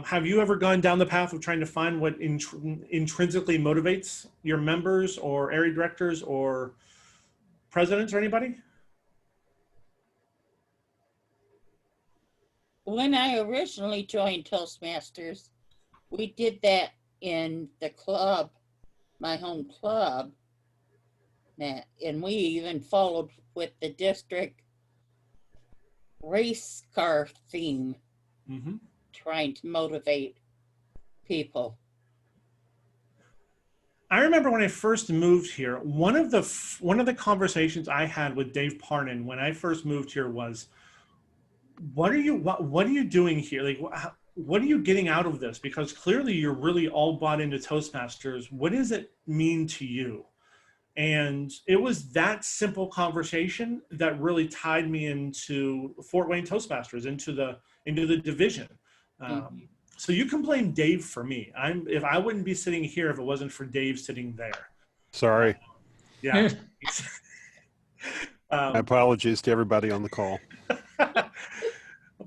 Have you ever gone down the path of trying to find what intrinsically motivates your members or area directors or presidents or anybody? When I originally joined Toastmasters, we did that in the club, my home club, and we even followed with the district race car theme, trying to motivate people. I remember when I first moved here, one of the conversations I had with Dave Parnan when I first moved here was, what are you doing here? Like, what are you getting out of this? Because clearly you're really all bought into Toastmasters. What does it mean to you? And it was that simple conversation that really tied me into Fort Wayne Toastmasters, into the division. So you can blame Dave for me. If I wouldn't be sitting here if it wasn't for Dave sitting there. Sorry. Yeah. My apologies to everybody on the call.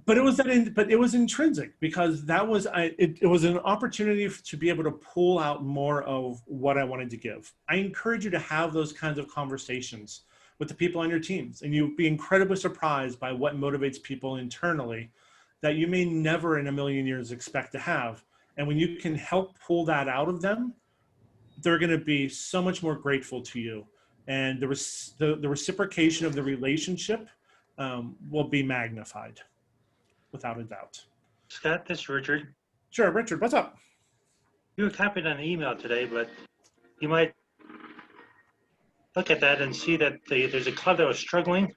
But it was intrinsic, because that was it was an opportunity to be able to pull out more of what I wanted to give. I encourage you to have those kinds of conversations with the people on your teams, and you'll be incredibly surprised by what motivates people internally that you may never in a million years expect to have. And when you can help pull that out of them, they're going to be so much more grateful to you. And the reciprocation of the relationship will be magnified, without a doubt. Scott, this is Richard. Sure, Richard, what's up? You were copied on the email today, but you might look at that and see that there's a club that was struggling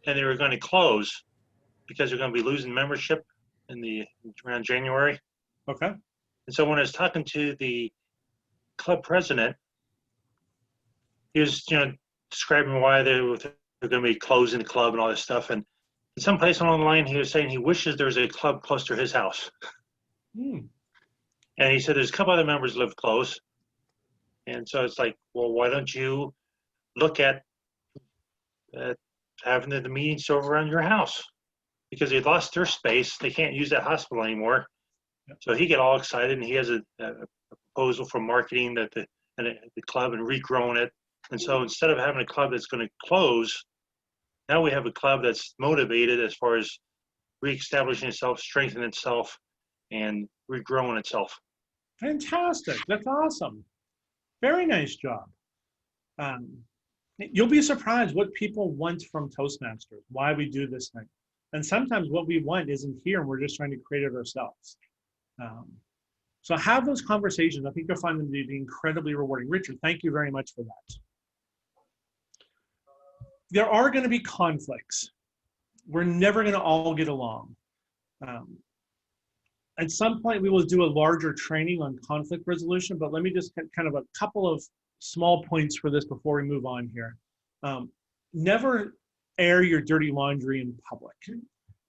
and they were going to close because they're going to be losing membership around January. Okay. And so when I was talking to the club president, he was, describing why they're going to be closing the club and all this stuff. And someplace along the line, he was saying he wishes there was a club close to his house. And he said there's a couple other members live close. And so it's like, well, why don't you look at having the meetings over around your house? Because they lost their space. They can't use that hospital anymore. So he got all excited, and he has a proposal for marketing the club and regrowing it. And so instead of having a club that's going to close, now we have a club that's motivated as far as reestablishing itself, strengthening itself, and regrowing itself. Fantastic. That's awesome. Very nice job. You'll be surprised what people want from Toastmasters, why we do this thing. And sometimes what we want isn't here, and we're just trying to create it ourselves. So have those conversations. I think you'll find them to be incredibly rewarding. Richard, thank you very much for that. There are going to be conflicts. We're never going to all get along. At some point, we will do a larger training on conflict resolution, but let me just kind of a couple of small points for this before we move on here. Never air your dirty laundry in public.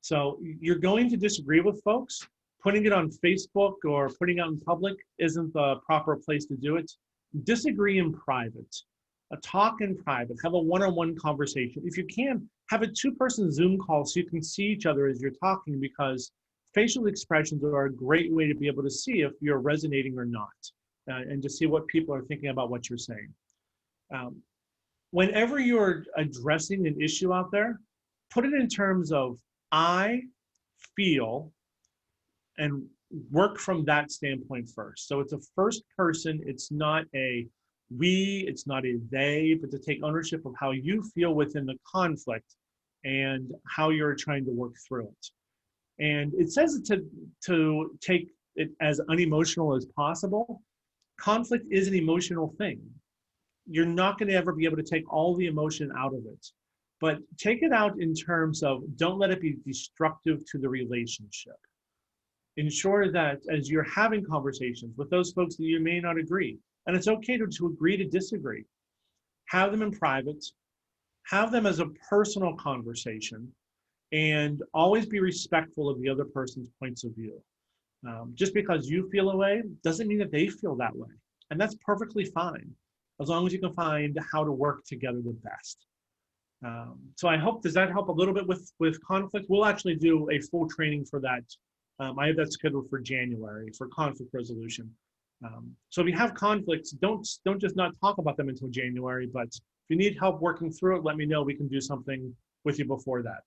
So you're going to disagree with folks. Putting it on Facebook or putting it out in public isn't the proper place to do it. Disagree in private. Talk in private. Have a one-on-one conversation. If you can, have a two-person Zoom call so you can see each other as you're talking, because facial expressions are a great way to be able to see if you're resonating or not, and to see what people are thinking about what you're saying. Whenever you're addressing an issue out there, put it in terms of I feel, and work from that standpoint first. So it's a first person, it's not a we, it's not a they, but to take ownership of how you feel within the conflict and how you're trying to work through it. And it says to take it as unemotional as possible. Conflict is an emotional thing. You're not going to ever be able to take all the emotion out of it, but take it out in terms of don't let it be destructive to the relationship. Ensure that as you're having conversations with those folks that you may not agree, and it's okay to agree to disagree, have them in private, have them as a personal conversation, and always be respectful of the other person's points of view. Just because you feel a way doesn't mean that they feel that way. And that's perfectly fine, as long as you can find how to work together the best. So I hope, does that help a little bit with conflict? We'll actually do a full training for that. I have that scheduled for January for conflict resolution. So if you have conflicts, don't just not talk about them until January, but if you need help working through it, let me know. We can do something with you before that.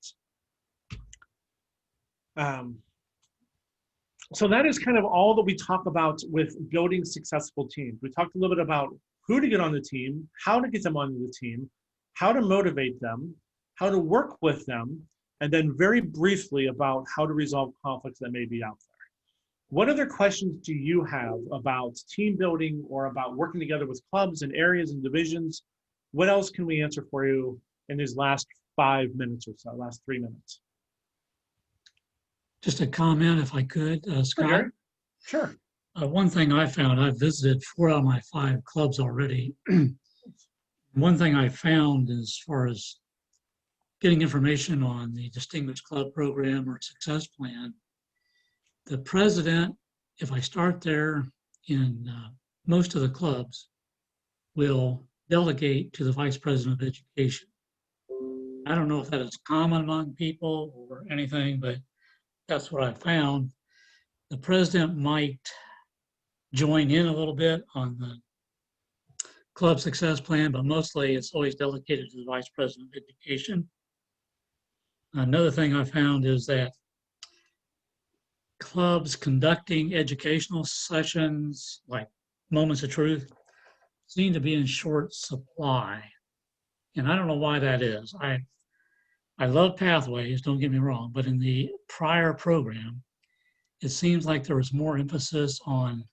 So that is kind of all that we talk about with building successful teams. We talked a little bit about who to get on the team, how to get them onto the team, how to motivate them, how to work with them, and then very briefly about how to resolve conflicts that may be out there. What other questions do you have about team building or about working together with clubs and areas and divisions? What else can we answer for you in these last 5 minutes or so, last 3 minutes? Just a comment, if I could, Scott. Gary? Sure. One thing I found, I've visited 4 out of my 5 clubs already. One thing I found as far as getting information on the Distinguished Club Program or Success Plan, the president, if I start there in most of the clubs, will delegate to the vice president of education. I don't know if that is common among people or anything, but that's what I found. The president might join in a little bit on the club success plan, but mostly it's always delegated to the vice president of education. Another thing I found is that clubs conducting educational sessions like Moments of Truth seem to be in short supply. And I don't know why that is. I love Pathways, don't get me wrong, but in the prior program, it seems like there was more emphasis on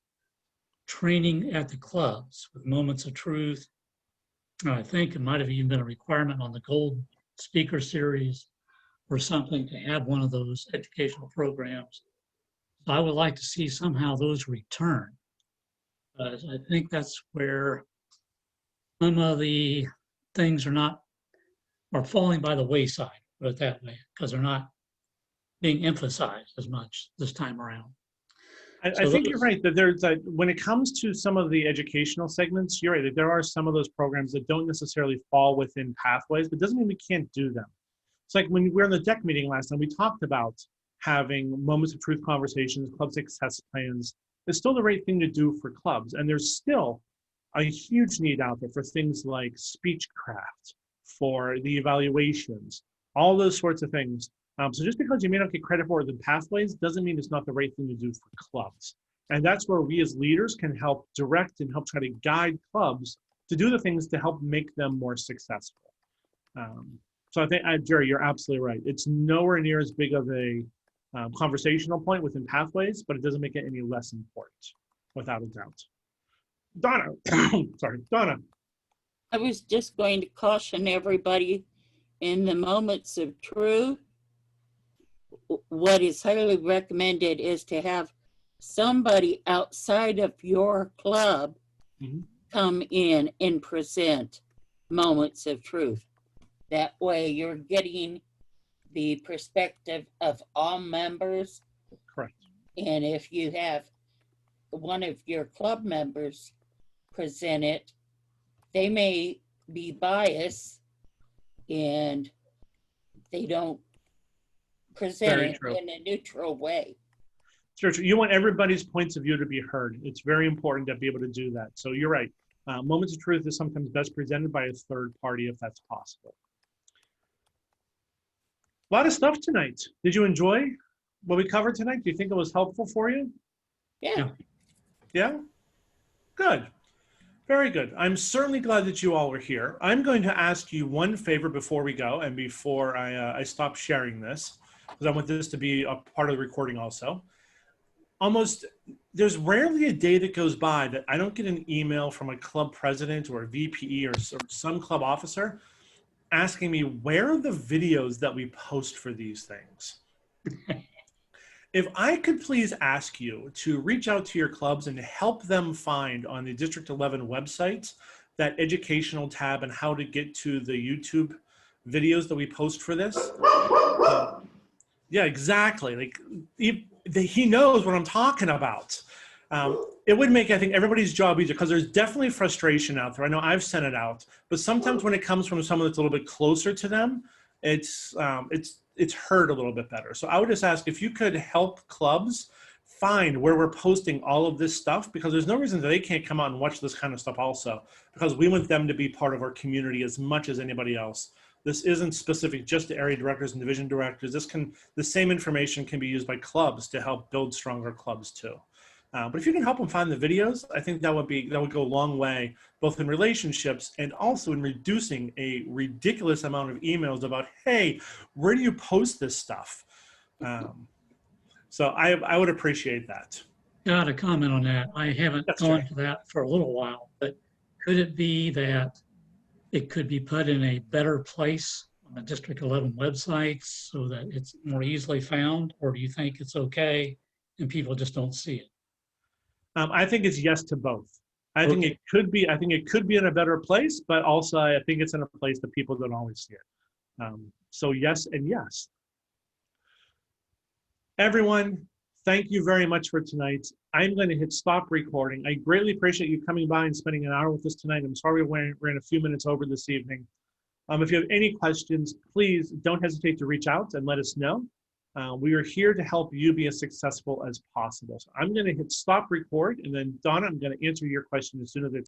training at the clubs with Moments of Truth. I think it might have even been a requirement on the Gold Speaker Series or something to have one of those educational programs. So I would like to see somehow those return. I think that's where some of the things are falling by the wayside, put it that way, because they're not being emphasized as much this time around. I think you're right that there's when it comes to some of the educational segments, you're right that there are some of those programs that don't necessarily fall within Pathways, but doesn't mean we can't do them. It's like when we were in the deck meeting last time, we talked about having Moments of Truth conversations, club success plans. It's still the right thing to do for clubs. And there's still a huge need out there for things like Speechcraft, for the evaluations, all those sorts of things. So just because you may not get credit for the Pathways doesn't mean it's not the right thing to do for clubs. And that's where we as leaders can help direct and help try to guide clubs to do the things to help make them more successful. So I think, Jerry, you're absolutely right. It's nowhere near as big of a conversational point within Pathways, but it doesn't make it any less important, without a doubt. Donna, sorry, Donna. I was just going to caution everybody in the Moments of Truth. What is highly recommended is to have somebody outside of your club come in and present Moments of Truth. That way you're getting the perspective of all members. Correct. And if you have one of your club members present it, they may be biased and they don't present it in a neutral way. Sure, you want everybody's points of view to be heard. It's very important to be able to do that. So you're right. Moments of Truth is sometimes best presented by a third party if that's possible. A lot of stuff tonight. Did you enjoy what we covered tonight? Do you think it was helpful for you? Yeah. Yeah? Good. Very good. I'm certainly glad that you all were here. I'm going to ask you one favor before we go and before I stop sharing this, because I want this to be a part of the recording also. There's rarely a day that goes by that I don't get an email from a club president or a VPE or some club officer asking me, where are the videos that we post for these things? If I could please ask you to reach out to your clubs and help them find on the District 11 website that educational tab and how to get to the YouTube videos that we post for this. Yeah, exactly. Like he knows what I'm talking about. It would make, I think, everybody's job easier, because there's definitely frustration out there. I know I've sent it out, but sometimes when it comes from someone that's a little bit closer to them, it's heard a little bit better. So I would just ask if you could help clubs find where we're posting all of this stuff, because there's no reason that they can't come out and watch this kind of stuff also, because we want them to be part of our community as much as anybody else. This isn't specific just to area directors and division directors. The same information can be used by clubs to help build stronger clubs too. But if you can help them find the videos, I think that would go a long way, both in relationships and also in reducing a ridiculous amount of emails about, hey, where do you post this stuff? So I would appreciate that. Got a comment on that. I haven't gone to that for a little while, but could it be that it could be put in a better place on the District 11 websites so that it's more easily found? Or do you think it's okay and people just don't see it? I think it's yes to both. I think it could be in a better place, but also I think it's in a place that people don't always see it. So yes and yes. Everyone, thank you very much for tonight. I'm going to hit stop recording. I greatly appreciate you coming by and spending an hour with us tonight. I'm sorry we ran a few minutes over this evening. If you have any questions, please don't hesitate to reach out and let us know. We are here to help you be as successful as possible. So I'm going to hit stop record, and then Donna, I'm going to answer your question as soon as it's